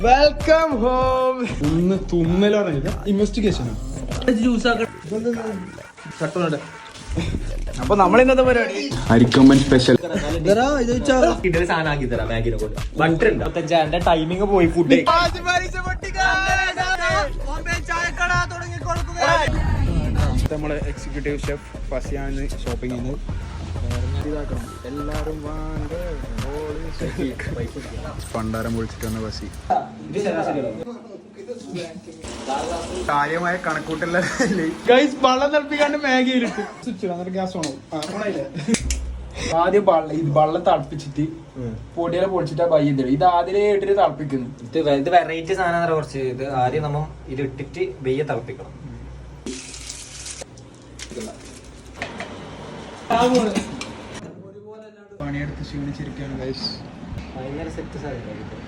Welcome home. ഒന്ന് തുമ്മലാണ് ഇത്. ഇൻവെസ്റ്റിഗേഷനോ അപ്പൊ നമ്മൾ ഇന്നത്തെ പരിപാടി അരിക്കൊമ്പൻ സ്പെഷ്യൽ ടൈമിങ് പോയി ഫുഡ് നമ്മളെ എക്സിക്യൂട്ടീവ് ഷെഫ് ഫസിയാണ് ഷോപ്പിംഗ് ചെയ്യുന്നത്. എല്ലാരും പണ്ടാരം പൊളിച്ചിട്ട് വന്ന ഫസി കാര്യമായ കണക്കൂട്ടല്ല. വെള്ളം തിളപ്പിക്കാണ്ട് മാഗിയിലിട്ട് സ്വിച്ച് എന്നിട്ട് ഗ്യാസ് ഓണാവും. ആദ്യം വെള്ളം തിളപ്പിച്ചിട്ട് പൊടിയെല്ലാം പൊടിച്ചിട്ടാ ബൈ ചെയ്തിട്ട് ഇത് ആദ്യം ഇട്ടിട്ട് തിളപ്പിക്കുന്നു. ഇത് വെറൈറ്റി സാധനം കുറച്ച് ഇത് ആദ്യം നമ്മൾ ഇത് ഇട്ടിട്ട് വെയ്യ തിളപ്പിക്കണം. പണിയെടുത്ത് ക്ഷീണിച്ചിരിക്കുകയാണ് ഗൈസ്. ഭയങ്കര സെറ്റ് സാധനം